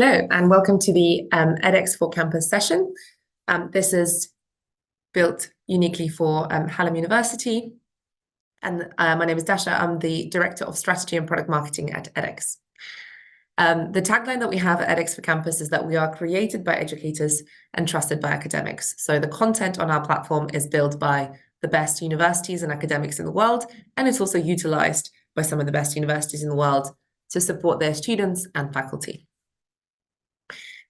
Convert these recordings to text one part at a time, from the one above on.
Hello, and welcome to the EdX for Campus session. This is built uniquely for Hallam University. And my name is Dasha. I'm the Director of Strategy and Product Marketing at EdX. The tagline that we have at EdX for Campus is that we are created by educators and trusted by academics. So the content on our platform is built by the best universities and academics in the world, and it's also utilized by some of the best universities in the world to support their students and faculty.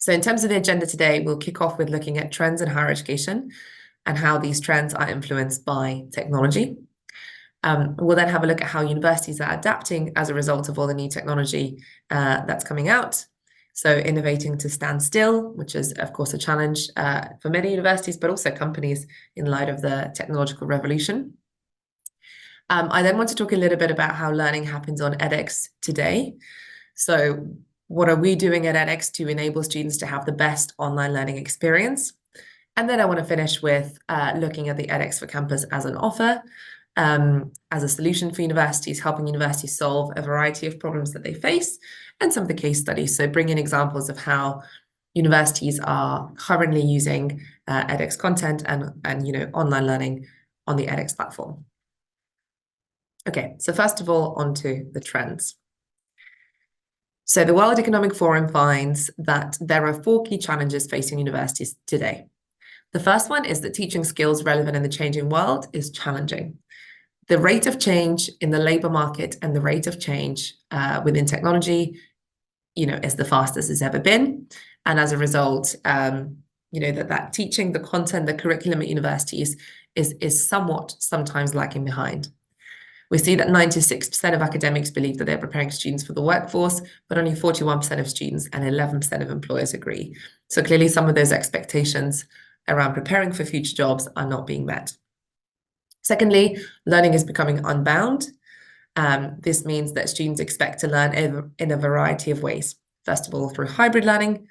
So in terms of the agenda today, we'll kick off with looking at trends in higher education and how these trends are influenced by technology. We'll then have a look at how universities are adapting as a result of all the new technology that's coming out. So innovating to stand still, which is, of course, a challenge for many universities, but also companies in light of the technological revolution. I then want to talk a little bit about how learning happens on edX today. So what are we doing at edX to enable students to have the best online learning experience? And then I want to finish with looking at the edX for Campus as an offer, as a solution for universities, helping universities solve a variety of problems that they face, and some of the case studies. So bring in examples of how universities are currently using edX content and online learning on the edX platform. Okay, so first of all, onto the trends. So the World Economic Forum finds that there are 4 key challenges facing universities today. The first one is that teaching skills relevant in the changing world is challenging. The rate of change in the labor market and the rate of change within technology, is the fastest it's ever been. And as a result, that teaching, the content, the curriculum at universities is sometimes lagging behind. We see that 96% of academics believe that they're preparing students for the workforce, but only 41% of students and 11% of employers agree. So clearly some of those expectations around preparing for future jobs are not being met. Secondly, learning is becoming unbound. This means that students expect to learn in a variety of ways. First of all, through hybrid learning.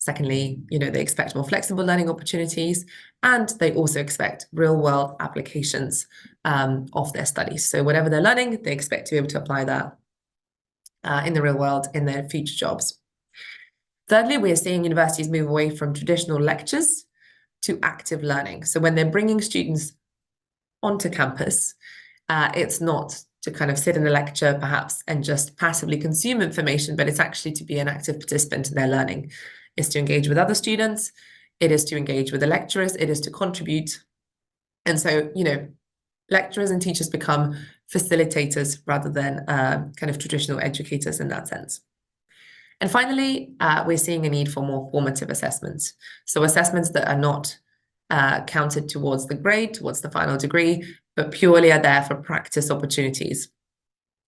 Secondly, they expect more flexible learning opportunities, and they also expect real-world applications of their studies. So whatever they're learning, they expect to be able to apply that in the real world in their future jobs. Thirdly, we are seeing universities move away from traditional lectures to active learning. So when they're bringing students onto campus, it's not to kind of sit in the lecture perhaps and just passively consume information, but it's actually to be an active participant in their learning. It's to engage with other students, it is to engage with the lecturers, it is to contribute. And so, lecturers and teachers become facilitators rather than kind of traditional educators in that sense. And finally, we're seeing a need for more formative assessments. So assessments that are not counted towards the grade, towards the final degree, but purely are there for practice opportunities.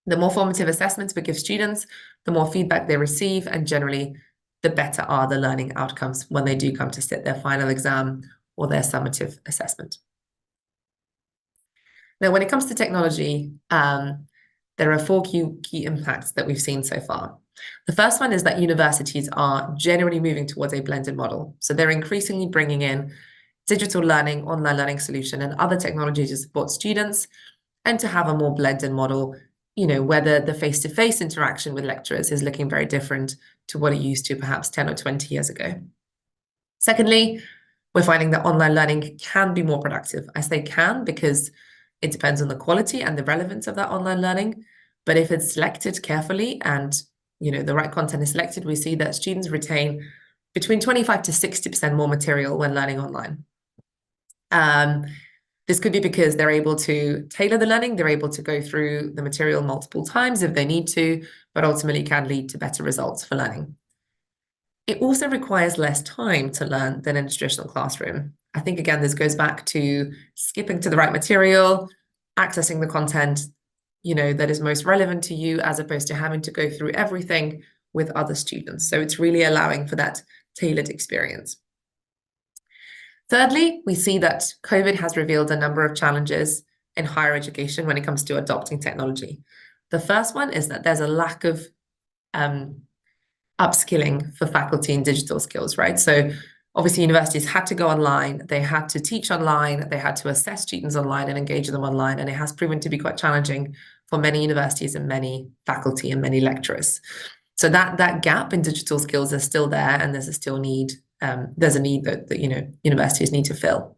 The more formative assessments we give students, the more feedback they receive, and generally the better are the learning outcomes when they do come to sit their final exam or their summative assessment. Now, when it comes to technology, there are 4 key impacts that we've seen so far. The first one is that universities are generally moving towards a blended model. So they're increasingly bringing in digital learning, online learning solution, and other technology to support students, and to have a more blended model, whether the face-to-face interaction with lecturers is looking very different to what it used to perhaps 10 or 20 years ago. Secondly, we're finding that online learning can be more productive. I say can because it depends on the quality and the relevance of that online learning. But if it's selected carefully and the right content is selected, we see that students retain between 25 to 60% more material when learning online. This could be because they're able to tailor the learning, they're able to go through the material multiple times if they need to, but ultimately can lead to better results for learning. It also requires less time to learn than in a traditional classroom. I think, again, this goes back to skipping to the right material, accessing the content, that is most relevant to you, as opposed to having to go through everything with other students. So it's really allowing for that tailored experience. Thirdly, we see that COVID has revealed a number of challenges in higher education when it comes to adopting technology. The first one is that there's a lack of upskilling for faculty in digital skills, right? So obviously universities had to go online, they had to teach online, they had to assess students online and engage them online, and it has proven to be quite challenging for many universities and many faculty and many lecturers. So that gap in digital skills is still there, and there's a need that universities need to fill.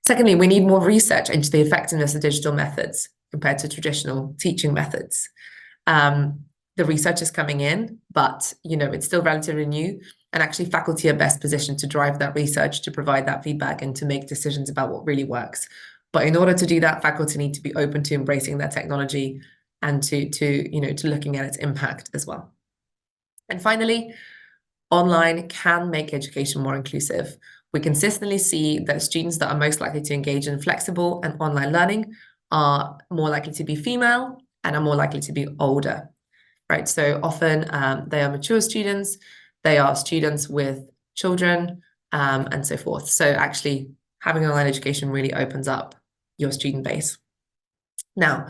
Secondly, we need more research into the effectiveness of digital methods compared to traditional teaching methods. The research is coming in, but it's still relatively new, and actually faculty are best positioned to drive that research, to provide that feedback, and to make decisions about what really works. But in order to do that, faculty need to be open to embracing that technology and to looking at its impact as well. And finally, online can make education more inclusive. We consistently see that students that are most likely to engage in flexible and online learning are more likely to be female and are more likely to be older, right? So often they are mature students, they are students with children, and so forth. So actually having online education really opens up your student base. Now,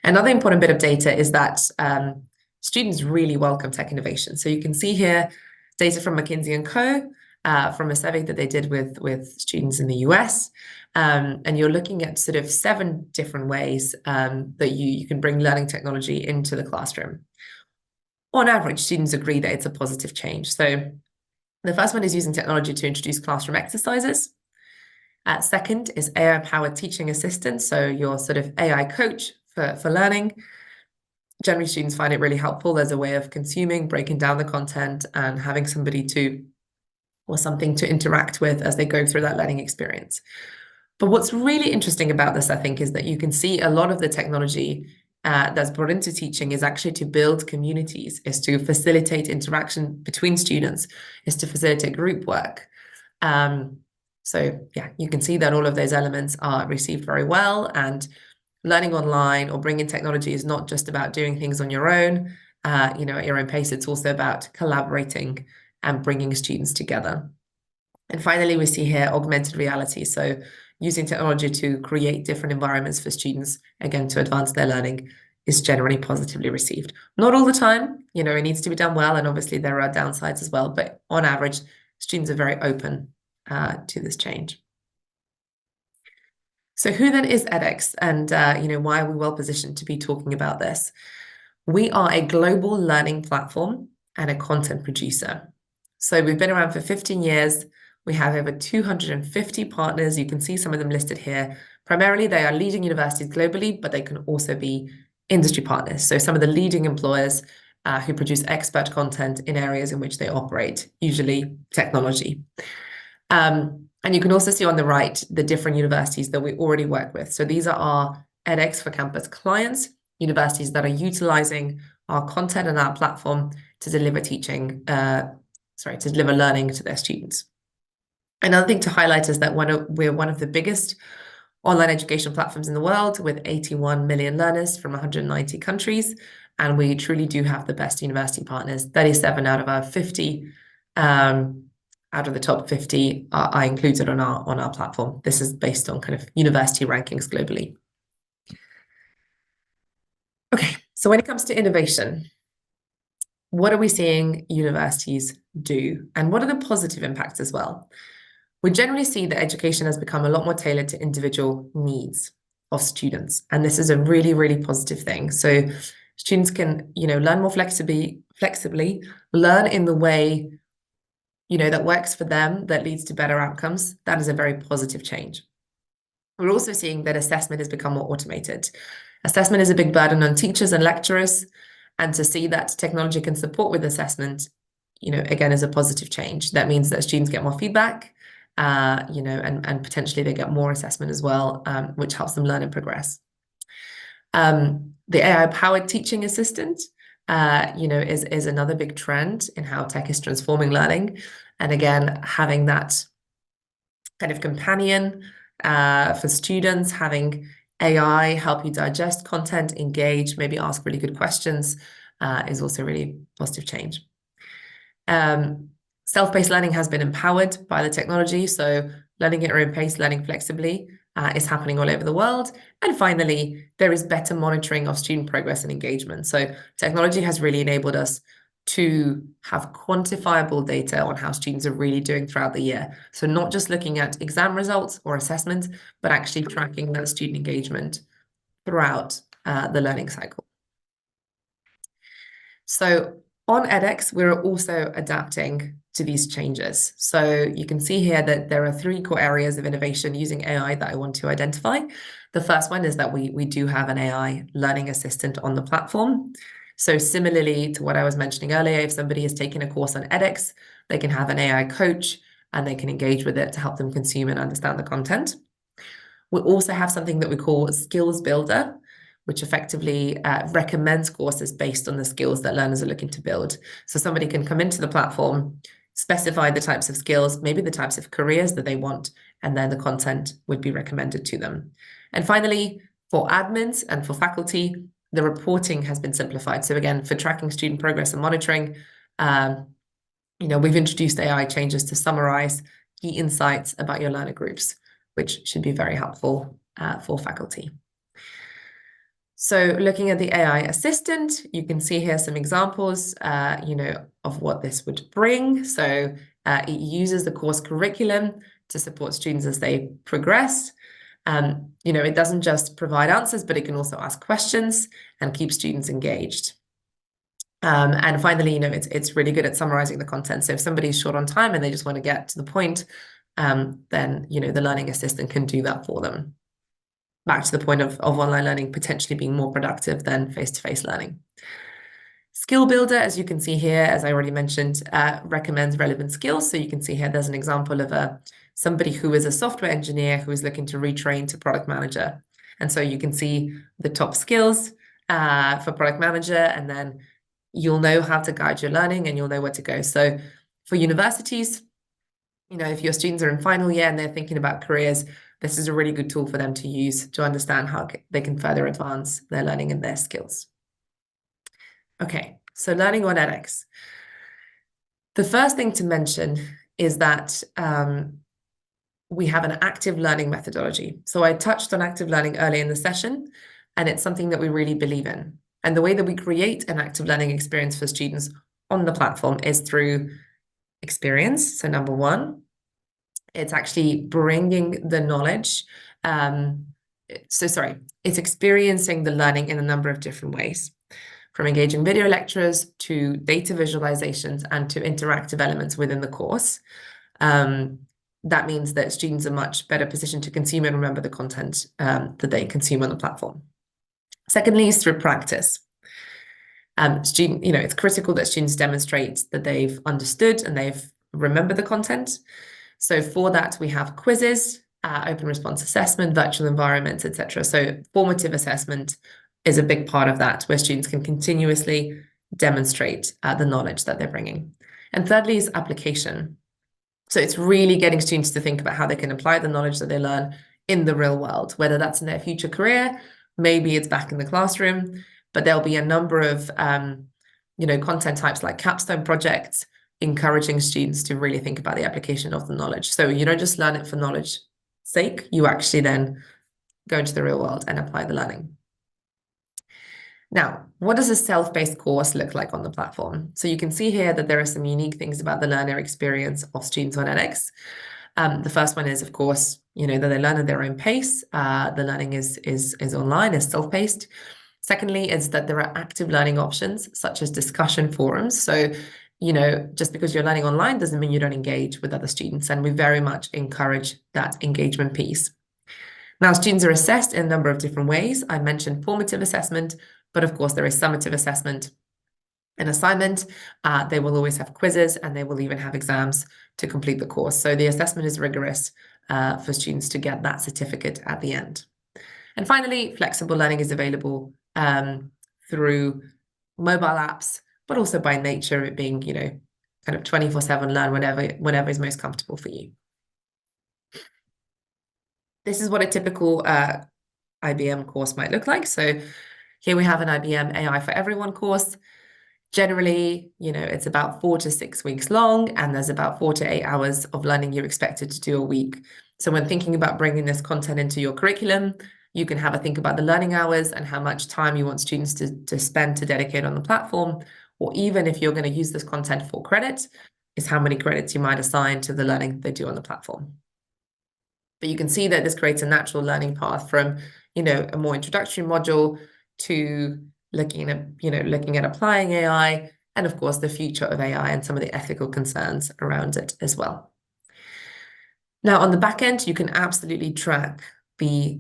another important bit of data is that students really welcome tech innovation. So you can see here data from McKinsey & Co. From a survey that they did with students in the US. And you're looking at sort of 7 different ways that you can bring learning technology into the classroom. On average, students agree that it's a positive change. So the first one is using technology to introduce classroom exercises. Second is AI-powered teaching assistants, so your sort of AI coach for learning. Generally, students find it really helpful as a way of consuming, breaking down the content, and having somebody or something to interact with as they go through that learning experience. But what's really interesting about this, I think, is that you can see a lot of the technology that's brought into teaching is actually to build communities, is to facilitate interaction between students, is to facilitate group work. So yeah, you can see that all of those elements are received very well, and learning online or bringing technology is not just about doing things on your own, at your own pace. It's also about collaborating and bringing students together. And finally, we see here augmented reality. So using technology to create different environments for students, again, to advance their learning, is generally positively received. Not all the time, it needs to be done well, and obviously there are downsides as well, but on average, students are very open to this change. So who then is edX, and why are we well positioned to be talking about this? We are a global learning platform and a content producer. So we've been around for 15 years. We have over 250 partners. You can see some of them listed here. Primarily, they are leading universities globally, but they can also be industry partners. So some of the leading employers who produce expert content in areas in which they operate, usually technology. And you can also see on the right the different universities that we already work with. So these are our edX for Campus clients, universities that are utilizing our content and our platform to deliver to deliver learning to their students. Another thing to highlight is that we're one of the biggest online education platforms in the world, with 81 million learners from 190 countries. And we truly do have the best university partners. 37 out of our 50 out of the top 50 are included on our platform. This is based on kind of university rankings globally. Okay, so when it comes to innovation, what are we seeing universities do? And what are the positive impacts as well? We generally see that education has become a lot more tailored to individual needs of students. And this is a really, really positive thing. So students can, learn more flexibly, learn in the way that works for them, that leads to better outcomes. That is a very positive change. We're also seeing that assessment has become more automated. Assessment is a big burden on teachers and lecturers, and to see that technology can support with assessment, again, is a positive change. That means that students get more feedback, and potentially they get more assessment as well, which helps them learn and progress. The AI-powered teaching assistant, is another big trend in how tech is transforming learning. And again, having that kind of companion for students, having AI help you digest content, engage, maybe ask really good questions, is also a really positive change. Self-paced learning has been empowered by the technology, so learning at your own pace, learning flexibly, is happening all over the world. And finally, there is better monitoring of student progress and engagement. So technology has really enabled us to have quantifiable data on how students are really doing throughout the year. So not just looking at exam results or assessments, but actually tracking that student engagement throughout the learning cycle. So on edX, we're also adapting to these changes. So you can see here that there are 3 core areas of innovation using AI that I want to identify. The first one is that we do have an AI learning assistant on the platform. So similarly to what I was mentioning earlier, if somebody is taking a course on edX, they can have an AI coach and they can engage with it to help them consume and understand the content. We also have something that we call Skills Builder, which effectively recommends courses based on the skills that learners are looking to build. So somebody can come into the platform, specify the types of skills, maybe the types of careers that they want, and then the content would be recommended to them. And finally, for admins and for faculty, the reporting has been simplified. So again, for tracking student progress and monitoring, we've introduced AI changes to summarize key insights about your learner groups, which should be very helpful for faculty. So looking at the AI assistant, you can see here some examples, of what this would bring. So it uses the course curriculum to support students as they progress. It doesn't just provide answers, but it can also ask questions and keep students engaged. And finally, it's really good at summarizing the content. So if somebody's short on time and they just want to get to the point, then, the learning assistant can do that for them. Back to the point of online learning potentially being more productive than face-to-face learning. Skill Builder, as you can see here, as I already mentioned, recommends relevant skills. So you can see here, there's an example of somebody who is a software engineer who is looking to retrain to product manager. And so you can see the top skills for product manager, and then you'll know how to guide your learning and you'll know where to go. So for universities, if your students are in final year and they're thinking about careers, this is a really good tool for them to use to understand how they can further advance their learning and their skills. Okay, so learning on edX. The first thing to mention is that we have an active learning methodology. So I touched on active learning earlier in the session, and it's something that we really believe in. And the way that we create an active learning experience for students on the platform is through experience. So number 1, it's actually bringing the knowledge. It's experiencing the learning in a number of different ways, from engaging video lectures to data visualizations and to interactive elements within the course. That means that students are much better positioned to consume and remember the content that they consume on the platform. Secondly, is through practice. It's critical that students demonstrate that they've understood and they've remembered the content. So for that, we have quizzes, open response assessment, virtual environments, etc. So formative assessment is a big part of that, where students can continuously demonstrate the knowledge that they're bringing. And thirdly is application. So it's really getting students to think about how they can apply the knowledge that they learn in the real world, whether that's in their future career, maybe it's back in the classroom, but there'll be a number of content types like capstone projects, encouraging students to really think about the application of the knowledge. So you don't just learn it for knowledge sake, you actually then go into the real world and apply the learning. Now, what does a self-paced course look like on the platform? So you can see here that there are some unique things about the learner experience of students on edX. The first one is, of course, that they learn at their own pace. The learning is online, is self-paced. Secondly, is that there are active learning options, such as discussion forums. So, just because you're learning online doesn't mean you don't engage with other students. And we very much encourage that engagement piece. Now, students are assessed in a number of different ways. I mentioned formative assessment, but of course there is summative assessment and assignment. They will always have quizzes and they will even have exams to complete the course. So the assessment is rigorous for students to get that certificate at the end. And finally, flexible learning is available through mobile apps, but also by nature it being, kind of 24/7 learn whenever is most comfortable for you. This is what a typical IBM course might look like. So here we have an IBM AI for Everyone course. Generally, it's about 4 to 6 weeks long, and there's about 4 to 8 hours of learning you're expected to do a week. So when thinking about bringing this content into your curriculum, you can have a think about the learning hours and how much time you want students to spend to dedicate on the platform, or even if you're going to use this content for credit, is how many credits you might assign to the learning they do on the platform. But you can see that this creates a natural learning path from, a more introductory module to looking at applying AI, and of course the future of AI and some of the ethical concerns around it as well. Now, on the back end, you can absolutely track the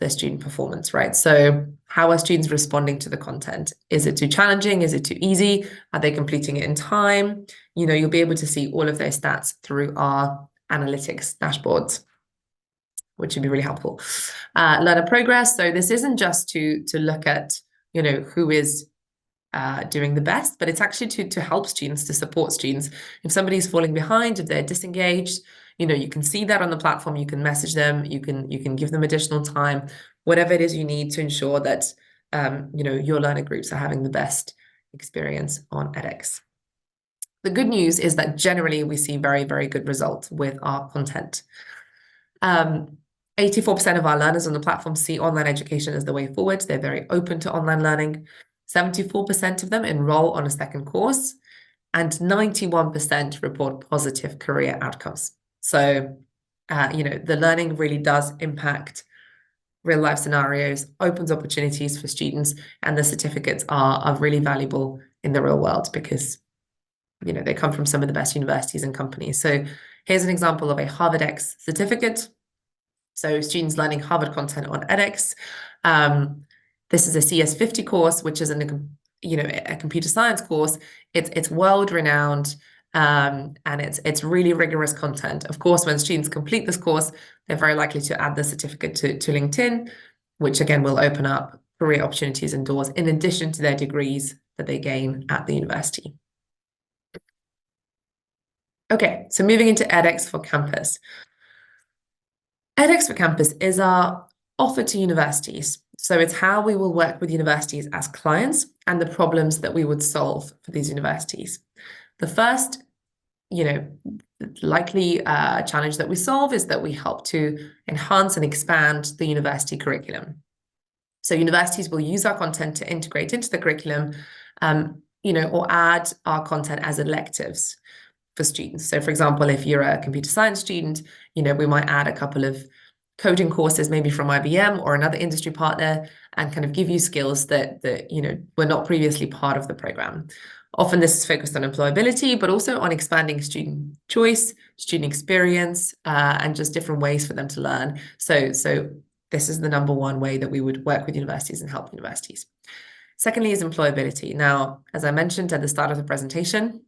student performance, right? So how are students responding to the content? Is it too challenging? Is it too easy? Are they completing it in time? You'll be able to see all of those stats through our analytics dashboards, which would be really helpful. Learner progress. So this isn't just to look at, who is doing the best, but it's actually to help students, to support students. If somebody's falling behind, if they're disengaged, you can see that on the platform, you can message them, you can give them additional time, whatever it is you need to ensure that, your learner groups are having the best experience on edX. The good news is that generally we see very, very good results with our content. 84% of our learners on the platform see online education as the way forward. They're very open to online learning. 74% of them enroll on a second course, and 91% report positive career outcomes. So, the learning really does impact real life scenarios, opens opportunities for students, and the certificates are really valuable in the real world because, they come from some of the best universities and companies. So here's an example of a HarvardX certificate. So students learning Harvard content on edX. This is a CS50 course, which is a computer science course. It's world renowned, and it's really rigorous content. Of course, when students complete this course, they're very likely to add the certificate to LinkedIn, which again will open up career opportunities and doors in addition to their degrees that they gain at the university. Okay, so moving into edX for Campus. edX for Campus is our offer to universities. So it's how we will work with universities as clients and the problems that we would solve for these universities. The first, likely challenge that we solve is that we help to enhance and expand the university curriculum. So universities will use our content to integrate into the curriculum, or add our content as electives for students. So for example, if you're a computer science student, we might add a couple of coding courses, maybe from IBM or another industry partner, and kind of give you skills that were not previously part of the program. Often this is focused on employability, but also on expanding student choice, student experience, and just different ways for them to learn. So this is the number one way that we would work with universities and help universities. Secondly is employability. Now, as I mentioned at the start of the presentation,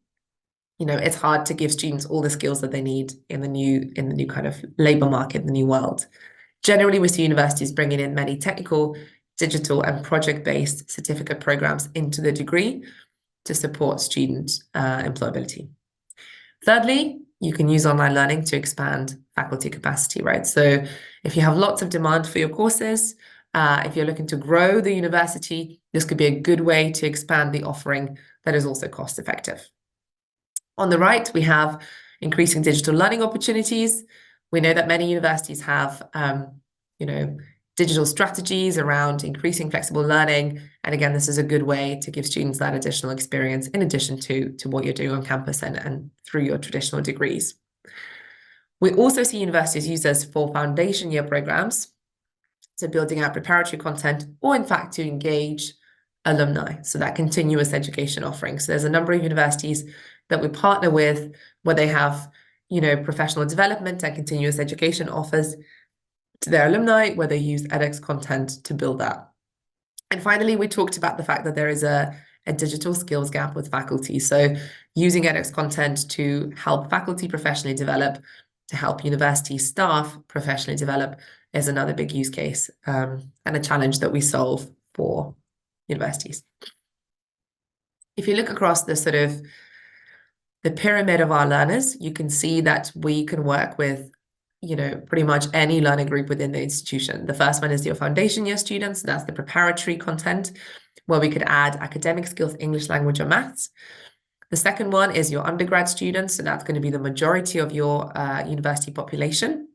it's hard to give students all the skills that they need in the new kind of labor market, the new world. Generally, we see universities bringing in many technical, digital, and project-based certificate programs into the degree to support student employability. Thirdly, you can use online learning to expand faculty capacity, right? So if you have lots of demand for your courses, if you're looking to grow the university, this could be a good way to expand the offering that is also cost effective. On the right, we have increasing digital learning opportunities. We know that many universities have, digital strategies around increasing flexible learning. And again, this is a good way to give students that additional experience in addition to what you're doing on campus and through your traditional degrees. We also see universities use this for foundation year programs, so building out preparatory content, or in fact to engage alumni, so that continuous education offering. So there's a number of universities that we partner with where they have, professional development and continuous education offers to their alumni, where they use edX content to build that. And finally, we talked about the fact that there is a digital skills gap with faculty. So using edX content to help faculty professionally develop, to help university staff professionally develop is another big use case, and a challenge that we solve for universities. If you look across the pyramid of our learners, you can see that we can work with pretty much any learner group within the institution. The first one is your foundation year students. So that's the preparatory content where we could add academic skills, English language, or maths. The second one is your undergrad students. So that's going to be the majority of your university population.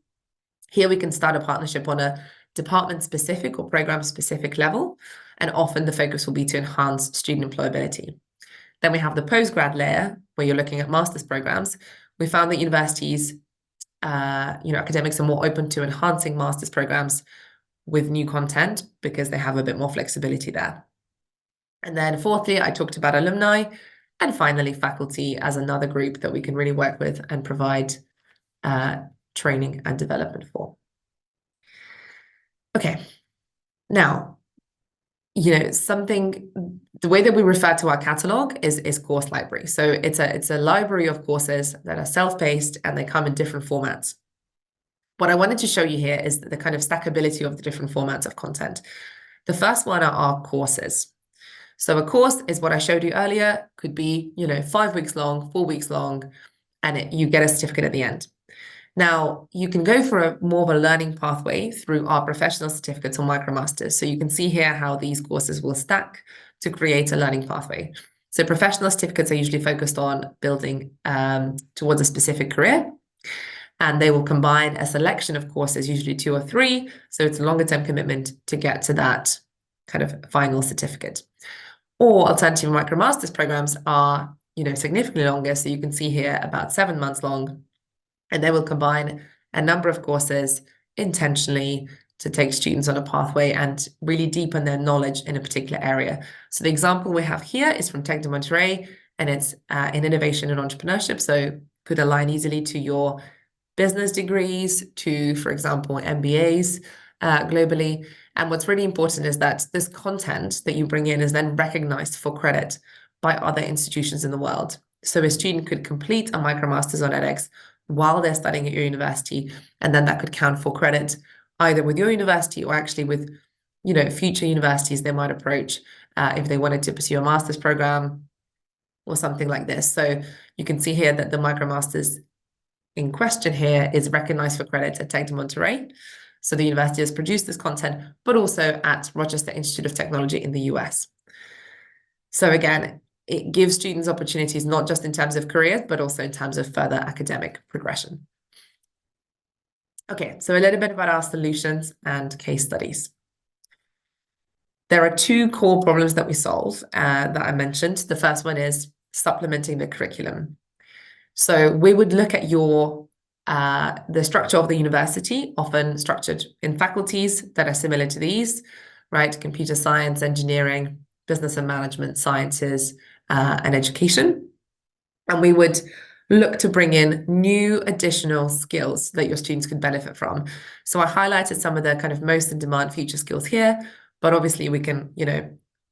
Here we can start a partnership on a department-specific or program-specific level. And often the focus will be to enhance student employability. Then we have the postgrad layer where you're looking at master's programs. We found that universities academics are more open to enhancing master's programs with new content because they have a bit more flexibility there. And then fourthly, I talked about alumni. And finally, faculty as another group that we can really work with and provide training and development for. Okay, now, the way that we refer to our catalog is course library. So it's a library of courses that are self-paced and they come in different formats. What I wanted to show you here is the kind of stackability of the different formats of content. The first one are our courses. So a course is what I showed you earlier, could be, 5 weeks long, 4 weeks long, and you get a certificate at the end. Now, you can go for more of a learning pathway through our professional certificates or micromasters. So you can see here how these courses will stack to create a learning pathway. So professional certificates are usually focused on building towards a specific career, and they will combine a selection of courses, usually 2 or 3. So it's a longer term commitment to get to that kind of final certificate. Or alternative micromasters programs are, significantly longer. So you can see here about 7 months long. And they will combine a number of courses intentionally to take students on a pathway and really deepen their knowledge in a particular area. So the example we have here is from Tec de Monterrey, and it's in innovation and entrepreneurship. So could align easily to your business degrees, to, for example, MBAs globally. And what's really important is that this content that you bring in is then recognized for credit by other institutions in the world. So a student could complete a micromasters on edX while they're studying at your university, and then that could count for credit either with your university or actually with, future universities they might approach if they wanted to pursue a master's program or something like this. So you can see here that the micromasters in question here is recognized for credit at Tec de Monterrey. So the university has produced this content, but also at Rochester Institute of Technology in the US. So again, it gives students opportunities, not just in terms of careers, but also in terms of further academic progression. Okay, so a little bit about our solutions and case studies. There are 2 core problems that we solve that I mentioned. The first one is supplementing the curriculum. So we would look at the structure of the university, often structured in faculties that are similar to these, right? Computer science, engineering, business and management sciences, and education. And we would look to bring in new additional skills that your students could benefit from. So I highlighted some of the kind of most in demand future skills here, but obviously we can,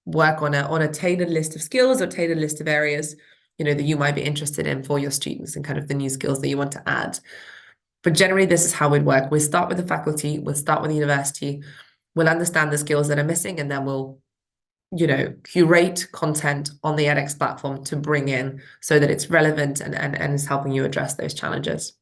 work on a tailored list of skills or tailored list of areas, that you might be interested in for your students and kind of the new skills that you want to add. But generally, this is how we'd work. We'll start with the faculty, we'll start with the university, we'll understand the skills that are missing, and then we'll curate content on the edX platform to bring in so that it's relevant and is helping you address those challenges.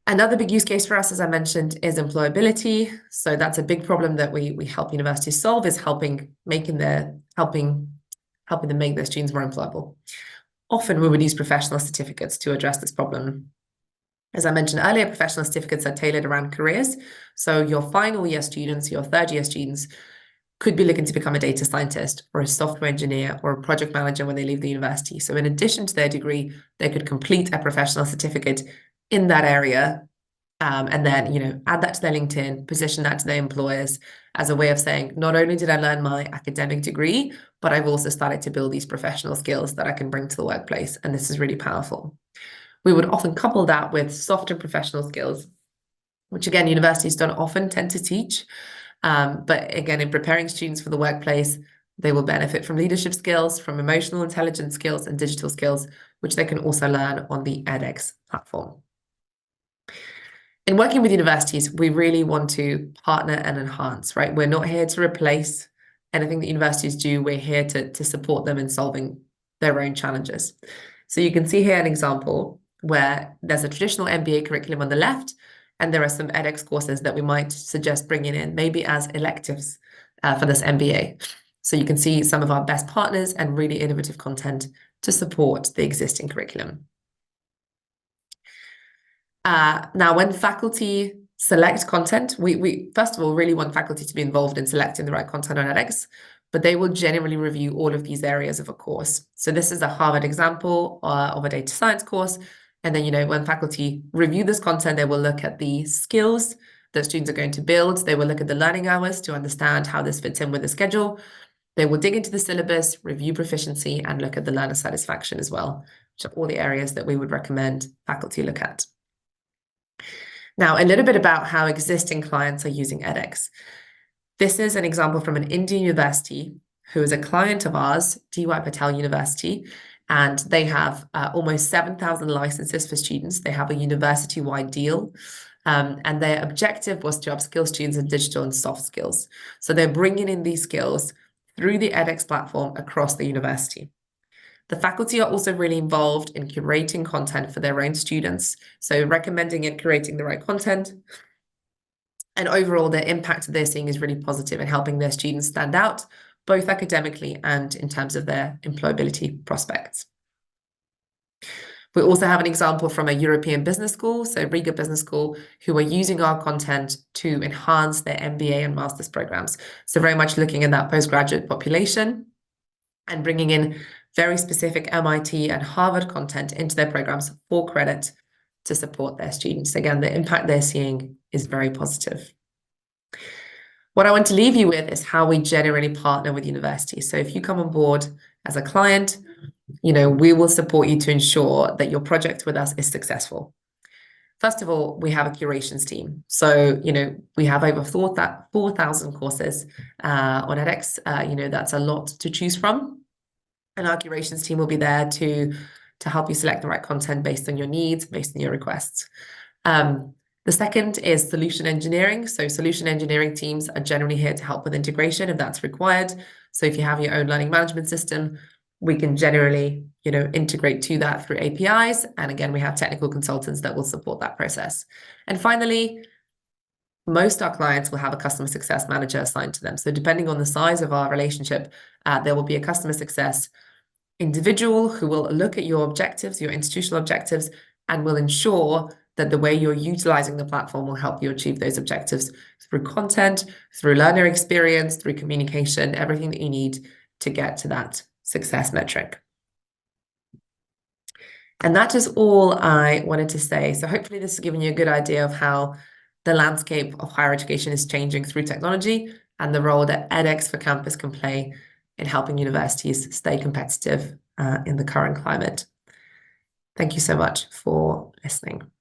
Another big use case for us, as I mentioned, is employability. So that's a big problem that we help universities solve, is helping them make their students more employable. Often we would use professional certificates to address this problem. As I mentioned earlier, professional certificates are tailored around careers. So your final year students, your 3rd year students could be looking to become a data scientist or a software engineer or a project manager when they leave the university. So in addition to their degree, they could complete a professional certificate in that area and then, add that to their LinkedIn, position that to their employers as a way of saying, not only did I learn my academic degree, but I've also started to build these professional skills that I can bring to the workplace. And this is really powerful. We would often couple that with soft and professional skills, which again, universities don't often tend to teach. But again, in preparing students for the workplace, they will benefit from leadership skills, from emotional intelligence skills and digital skills, which they can also learn on the edX platform. In working with universities, we really want to partner and enhance, right? We're not here to replace anything that universities do. We're here to support them in solving their own challenges. So you can see here an example where there's a traditional MBA curriculum on the left, and there are some edX courses that we might suggest bringing in, maybe as electives for this MBA. So you can see some of our best partners and really innovative content to support the existing curriculum. Now, when faculty select content, we first of all really want faculty to be involved in selecting the right content on edX, but they will generally review all of these areas of a course. So this is a Harvard example of a data science course. And then, when faculty review this content, they will look at the skills that students are going to build. They will look at the learning hours to understand how this fits in with the schedule. They will dig into the syllabus, review proficiency, and look at the learner satisfaction as well, which are all the areas that we would recommend faculty look at. Now, a little bit about how existing clients are using edX. This is an example from an Indian university who is a client of ours, D.Y. Patel University, and they have almost 7,000 licenses for students. They have a university-wide deal, and their objective was to upskill students in digital and soft skills. So they're bringing in these skills through the edX platform across the university. The faculty are also really involved in curating content for their own students, so recommending and curating the right content. And overall, the impact that they're seeing is really positive in helping their students stand out, both academically and in terms of their employability prospects. We also have an example from a European business school, so Riga Business School, who are using our content to enhance their MBA and master's programs. So very much looking at that postgraduate population and bringing in very specific MIT and Harvard content into their programs for credit to support their students. Again, the impact they're seeing is very positive. What I want to leave you with is how we generally partner with universities. So if you come on board as a client, we will support you to ensure that your project with us is successful. First of all, we have a curations team. So, we have over 4,000 courses on edX. That's a lot to choose from. And our curations team will be there to help you select the right content based on your needs, based on your requests. The second is solution engineering. So solution engineering teams are generally here to help with integration if that's required. So if you have your own learning management system, we can generally, integrate to that through APIs. And again, we have technical consultants that will support that process. And finally, most of our clients will have a customer success manager assigned to them. So depending on the size of our relationship, there will be a customer success individual who will look at your objectives, your institutional objectives, and will ensure that the way you're utilizing the platform will help you achieve those objectives through content, through learner experience, through communication, everything that you need to get to that success metric. And that is all I wanted to say. So hopefully this has given you a good idea of how the landscape of higher education is changing through technology and the role that edX for Campus can play in helping universities stay competitive in the current climate. Thank you so much for listening.